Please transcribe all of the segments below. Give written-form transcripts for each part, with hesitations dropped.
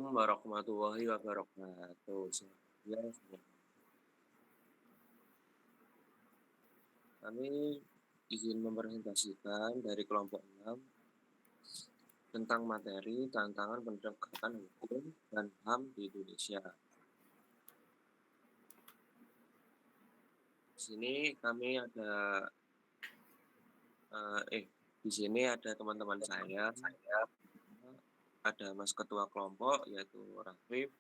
Assalamualaikum warahmatullahi wabarakatuh. Ya, kami izin mempresentasikan dari kelompok 6 tentang materi tantangan penegakan hukum dan HAM di Indonesia. Di sini kami di sini ada teman-teman saya, ada Mas Ketua Kelompok yaitu Rafif,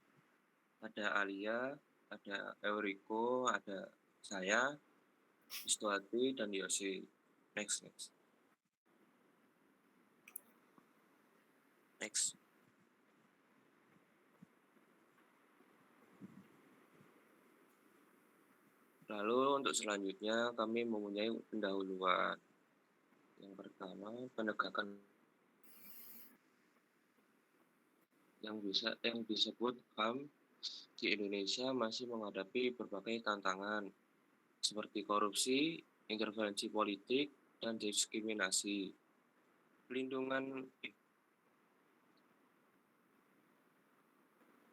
ada Alia, ada Euriko, ada saya, Istuati, dan Yosi. Next. Lalu untuk selanjutnya kami mempunyai pendahuluan. Yang pertama, penegakan yang disebut HAM di Indonesia masih menghadapi berbagai tantangan seperti korupsi, intervensi politik, dan diskriminasi.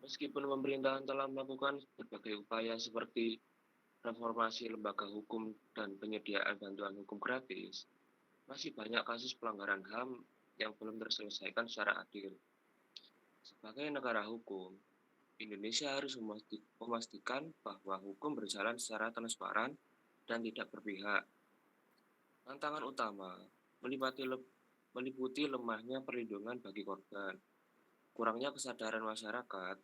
Meskipun pemerintahan telah melakukan berbagai upaya seperti reformasi lembaga hukum dan penyediaan bantuan hukum gratis, masih banyak kasus pelanggaran HAM yang belum terselesaikan secara adil. Sebagai negara hukum, Indonesia harus memastikan bahwa hukum berjalan secara transparan dan tidak berpihak. Tantangan utama meliputi lemahnya perlindungan bagi korban, kurangnya kesadaran masyarakat,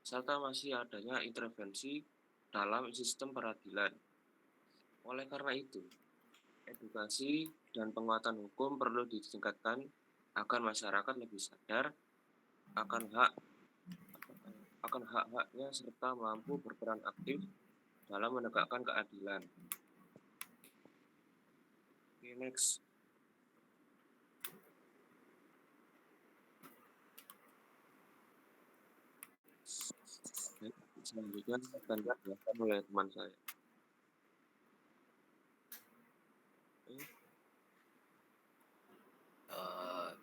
serta masih adanya intervensi dalam sistem peradilan. Oleh karena itu, edukasi dan penguatan hukum perlu ditingkatkan agar masyarakat lebih sadar akan hak-haknya serta mampu berperan aktif dalam menegakkan keadilan. Next. Selanjutnya akan dijelaskan oleh teman saya.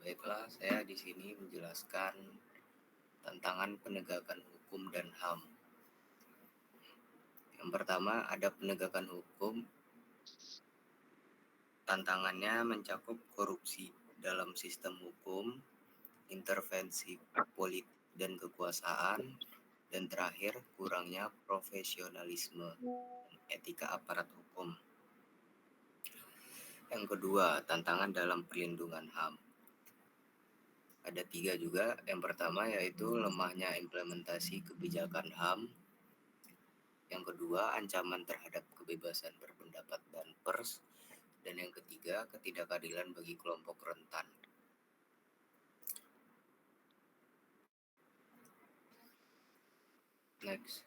Baiklah, saya di sini menjelaskan tantangan penegakan hukum dan HAM. Yang pertama, ada penegakan hukum. Tantangannya mencakup korupsi dalam sistem hukum, intervensi politik dan kekuasaan, dan terakhir kurangnya profesionalisme dan etika aparat hukum. Yang kedua, tantangan dalam perlindungan HAM. Ada 3 juga. Yang pertama yaitu lemahnya implementasi kebijakan HAM. Yang kedua, ancaman terhadap kebebasan berpendapat dan pers. Dan yang ketiga, ketidakadilan bagi kelompok rentan. Next.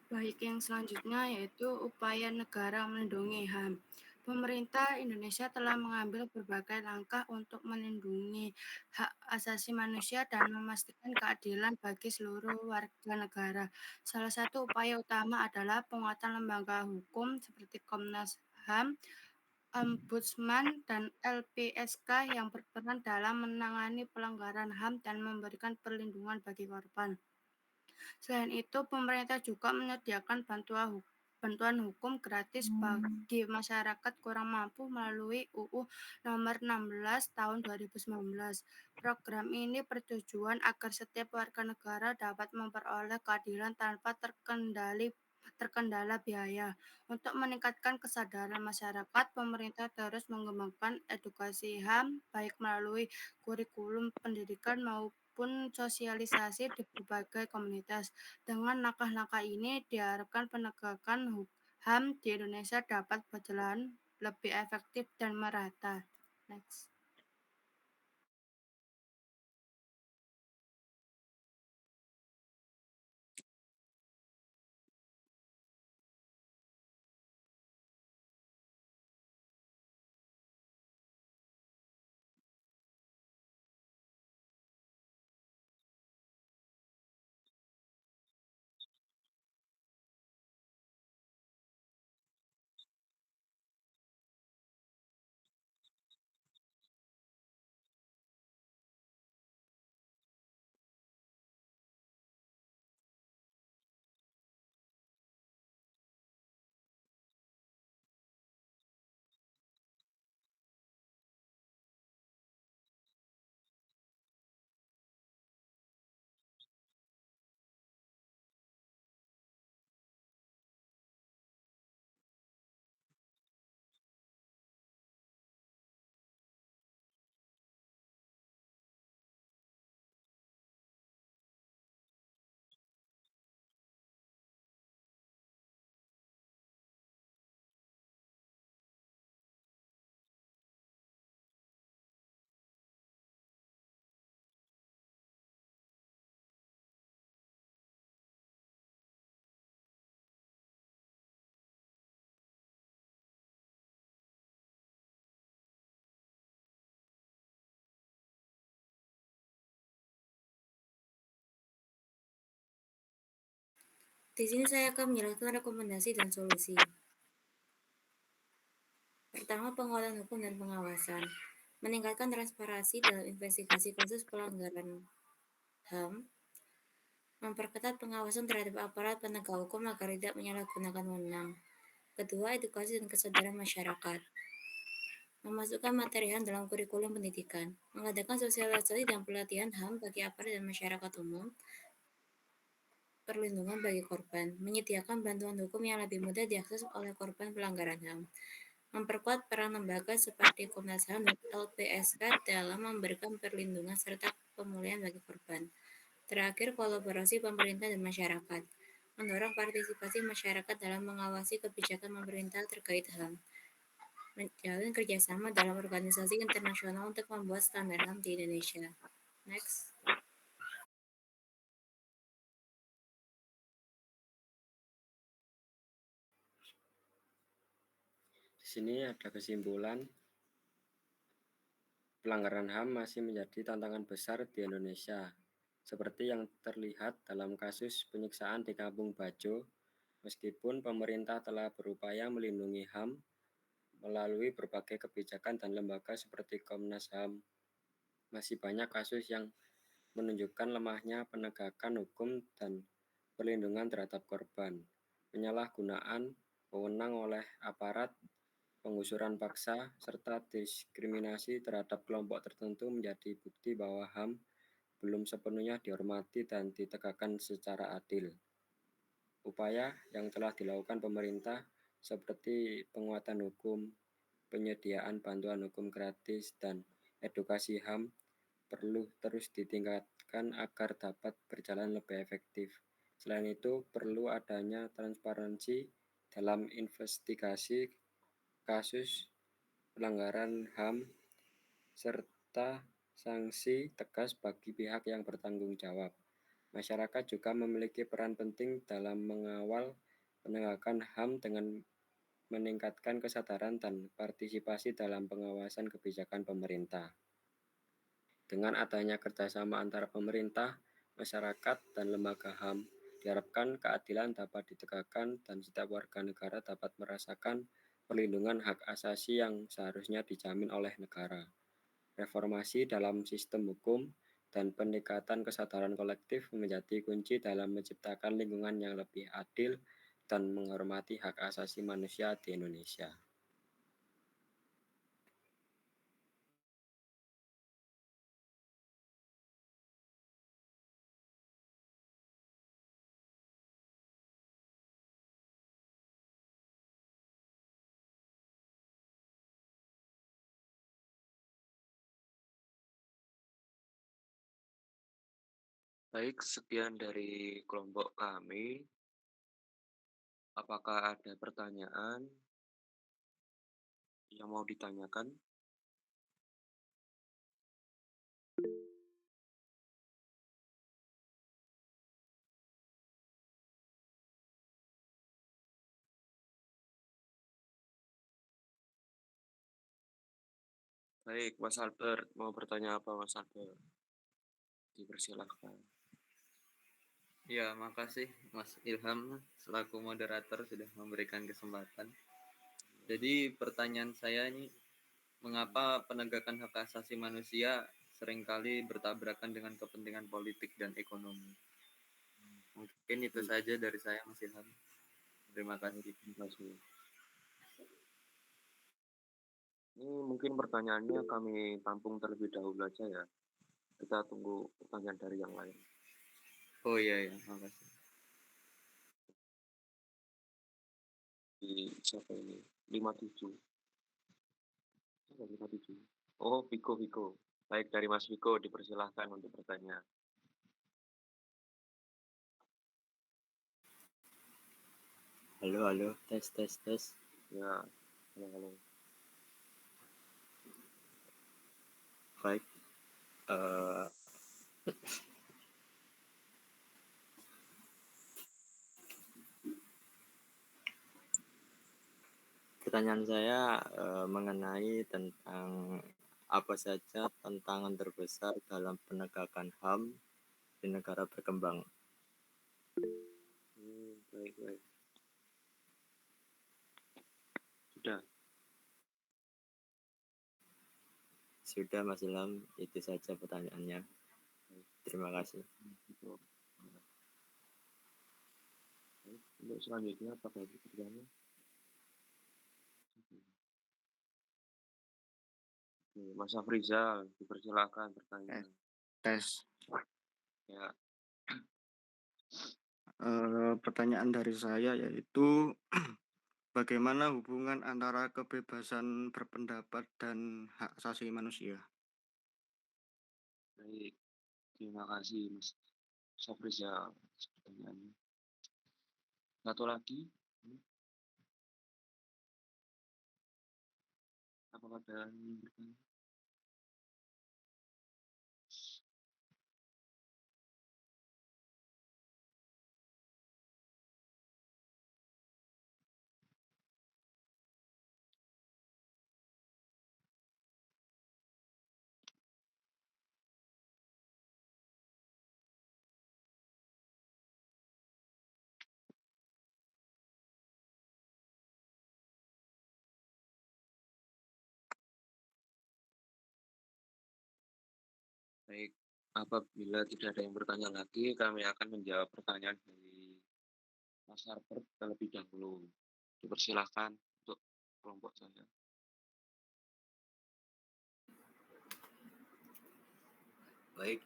Baik, yang selanjutnya yaitu upaya negara melindungi HAM. Pemerintah Indonesia telah mengambil berbagai langkah untuk melindungi hak asasi manusia dan memastikan keadilan bagi seluruh warga negara. Salah satu upaya utama adalah penguatan lembaga hukum seperti Komnas HAM, Ombudsman, dan LPSK yang berperan dalam menangani pelanggaran HAM dan memberikan perlindungan bagi korban. Selain itu, pemerintah juga menyediakan bantuan hukum gratis bagi masyarakat kurang mampu melalui UU Nomor 16 Tahun 2019. Program ini bertujuan agar setiap warga negara dapat memperoleh keadilan tanpa terkendala biaya. Untuk meningkatkan kesadaran masyarakat, pemerintah terus mengembangkan edukasi HAM baik melalui kurikulum pendidikan maupun sosialisasi di berbagai komunitas. Dengan langkah-langkah ini diharapkan penegakan HAM di Indonesia dapat berjalan lebih efektif dan merata. Next. Di sini saya akan menjelaskan rekomendasi dan solusi. Pertama, penguatan hukum dan pengawasan. Meningkatkan transparansi dalam investigasi kasus pelanggaran HAM. Memperketat pengawasan terhadap aparat penegak hukum agar tidak menyalahgunakan wewenang. Kedua, edukasi dan kesadaran masyarakat. Memasukkan materi HAM dalam kurikulum pendidikan. Mengadakan sosialisasi dan pelatihan HAM bagi aparat dan masyarakat umum. Perlindungan bagi korban. Menyediakan bantuan hukum yang lebih mudah diakses oleh korban pelanggaran HAM. Memperkuat peran lembaga seperti Komnas HAM dan LPSK dalam memberikan perlindungan serta pemulihan bagi korban. Terakhir, kolaborasi pemerintah dan masyarakat. Mendorong partisipasi masyarakat dalam mengawasi kebijakan pemerintah terkait HAM. Menjalin kerjasama dalam organisasi internasional untuk membuat standar HAM di Indonesia. Next. Di sini ada kesimpulan, pelanggaran HAM masih menjadi tantangan besar di Indonesia, seperti yang terlihat dalam kasus penyiksaan di Kampung Bajo. Meskipun pemerintah telah berupaya melindungi HAM melalui berbagai kebijakan dan lembaga seperti Komnas HAM, masih banyak kasus yang menunjukkan lemahnya penegakan hukum dan perlindungan terhadap korban. Penyalahgunaan wewenang oleh aparat, penggusuran paksa, serta diskriminasi terhadap kelompok tertentu menjadi bukti bahwa HAM belum sepenuhnya dihormati dan ditegakkan secara adil. Upaya yang telah dilakukan pemerintah seperti penguatan hukum, penyediaan bantuan hukum gratis, dan edukasi HAM perlu terus ditingkatkan agar dapat berjalan lebih efektif. Selain itu, perlu adanya transparansi dalam investigasi kasus pelanggaran HAM serta sanksi tegas bagi pihak yang bertanggung jawab. Masyarakat juga memiliki peran penting dalam mengawal penegakan HAM dengan meningkatkan kesadaran dan partisipasi dalam pengawasan kebijakan pemerintah. Dengan adanya kerjasama antara pemerintah, masyarakat, dan lembaga HAM, diharapkan keadilan dapat ditegakkan dan setiap warga negara dapat merasakan perlindungan hak asasi yang seharusnya dijamin oleh negara. Reformasi dalam sistem hukum dan peningkatan kesadaran kolektif menjadi kunci dalam menciptakan lingkungan yang lebih adil dan menghormati hak asasi manusia di Indonesia. Baik, sekian dari kelompok kami. Apakah ada pertanyaan yang mau ditanyakan? Baik, Mas Albert, mau bertanya apa Mas Albert? Dipersilahkan. Ya, makasih Mas Ilham selaku moderator sudah memberikan kesempatan. Jadi pertanyaan saya ini, mengapa penegakan hak asasi manusia seringkali bertabrakan dengan kepentingan politik dan ekonomi? Mungkin itu saja dari saya, Mas Ilham. Terima kasih. Terima kasih. Ini mungkin pertanyaannya kami tampung terlebih dahulu aja ya. Kita tunggu pertanyaan dari yang lain. Oh iya, makasih. Di siapa ini? 57. Siapa 57? Oh, Viko. Baik, dari Mas Viko dipersilahkan untuk bertanya. Halo, tes. Ya, halo. Baik. Pertanyaan saya mengenai tentang apa saja tantangan terbesar dalam penegakan HAM di negara berkembang. Baik. Sudah. Sudah Mas Ilham, itu saja pertanyaannya. Terima kasih. Untuk selanjutnya apakah itu pertanyaan? Oke, Mas Afrizal, dipersilakan pertanyaan. Tes. Ya, Pertanyaan dari saya yaitu bagaimana hubungan antara kebebasan berpendapat dan hak asasi manusia? baik. Terima kasih Mas Afrizal atas pertanyaannya. Satu lagi, apakah ada yang bertanya? Baik, apabila tidak ada yang bertanya lagi, kami akan menjawab pertanyaan dari Mas Harbert terlebih dahulu. Dipersilakan untuk kelompok saya. Baik,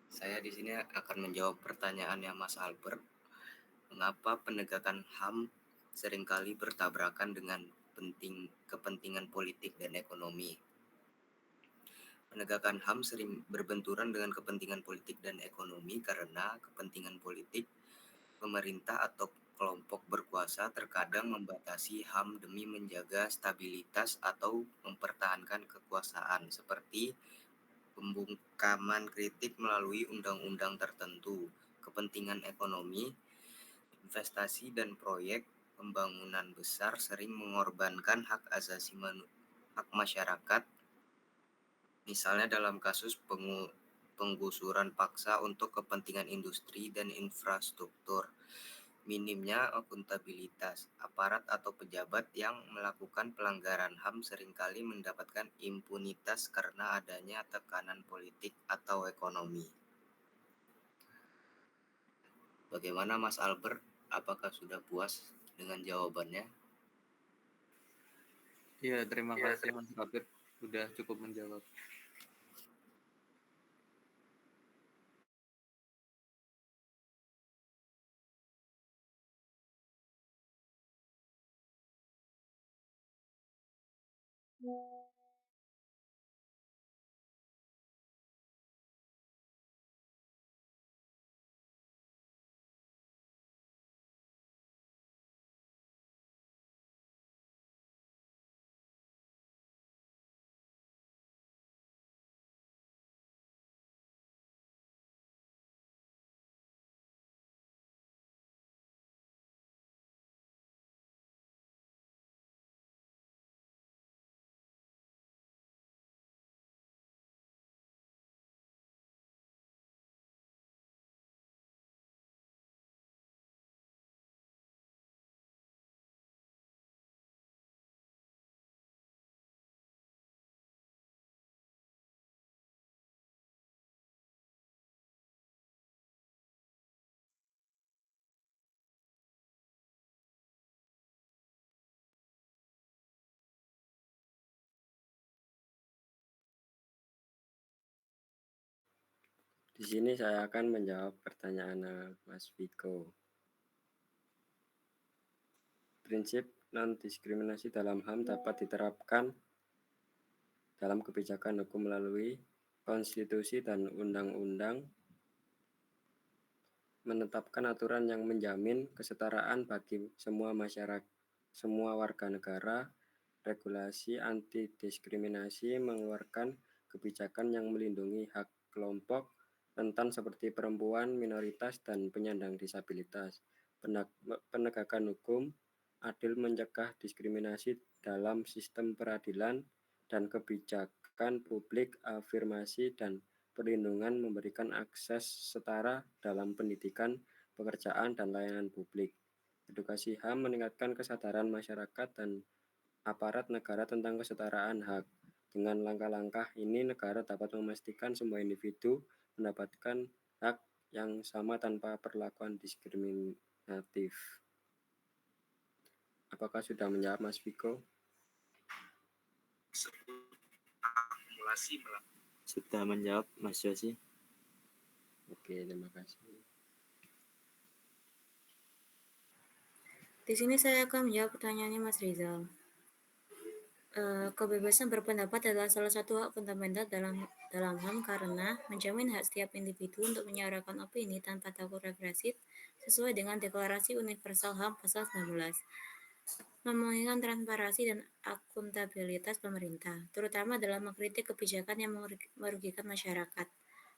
saya di sini akan menjawab pertanyaannya Mas Albert. Mengapa penegakan HAM seringkali bertabrakan dengan kepentingan politik dan ekonomi? Penegakan HAM sering berbenturan dengan kepentingan politik dan ekonomi karena kepentingan politik pemerintah atau kelompok berkuasa terkadang membatasi HAM demi menjaga stabilitas atau mempertahankan kekuasaan, seperti pembungkaman kritik melalui undang-undang tertentu. Kepentingan ekonomi, investasi dan proyek pembangunan besar sering mengorbankan hak masyarakat, misalnya dalam kasus penggusuran paksa untuk kepentingan industri dan infrastruktur. Minimnya akuntabilitas, aparat atau pejabat yang melakukan pelanggaran HAM seringkali mendapatkan impunitas karena adanya tekanan politik atau ekonomi. Bagaimana Mas Albert? Apakah sudah puas dengan jawabannya? Iya, terima kasih Mas Kabir sudah cukup menjawab. Di sini saya akan menjawab pertanyaan Mas Viko. Prinsip non-diskriminasi dalam HAM dapat diterapkan dalam kebijakan hukum melalui konstitusi dan undang-undang, menetapkan aturan yang menjamin kesetaraan bagi semua warga negara, regulasi anti-diskriminasi, mengeluarkan kebijakan yang melindungi hak kelompok rentan seperti perempuan, minoritas, dan penyandang disabilitas. Penegakan hukum adil mencegah diskriminasi dalam sistem peradilan dan kebijakan publik, afirmasi dan perlindungan, memberikan akses setara dalam pendidikan, pekerjaan, dan layanan publik. Edukasi HAM meningkatkan kesadaran masyarakat dan aparat negara tentang kesetaraan hak. Dengan langkah-langkah ini, negara dapat memastikan semua individu mendapatkan hak yang sama tanpa perlakuan diskriminatif. Apakah sudah menjawab, Mas Viko? Sudah menjawab, Mas Yosi. Oke, terima kasih. Di sini saya akan menjawab pertanyaannya Mas Rizal. Kebebasan berpendapat adalah salah satu hak fundamental dalam HAM karena menjamin hak setiap individu untuk menyuarakan opini tanpa takut represif sesuai dengan Deklarasi Universal HAM pasal 19. Memungkinkan transparansi dan akuntabilitas pemerintah, terutama dalam mengkritik kebijakan yang merugikan masyarakat.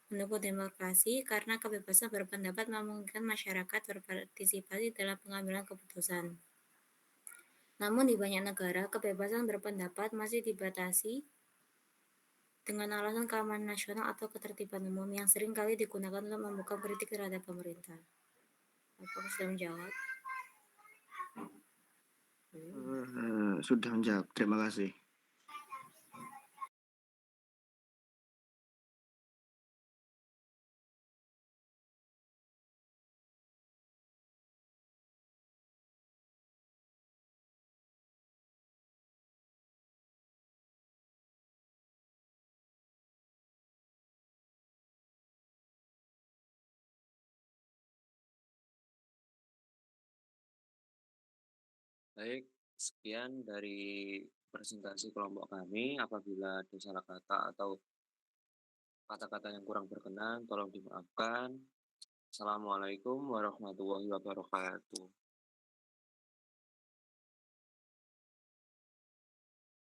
Mendukung demokrasi karena kebebasan berpendapat memungkinkan masyarakat berpartisipasi dalam pengambilan keputusan. Namun di banyak negara, kebebasan berpendapat masih dibatasi dengan alasan keamanan nasional atau ketertiban umum yang sering kali digunakan untuk membuka kritik terhadap pemerintah. Apakah sudah menjawab? Sudah menjawab, terima kasih. Baik, sekian dari presentasi kelompok kami. Apabila ada salah kata atau kata-kata yang kurang berkenan, tolong dimaafkan. Assalamualaikum warahmatullahi wabarakatuh.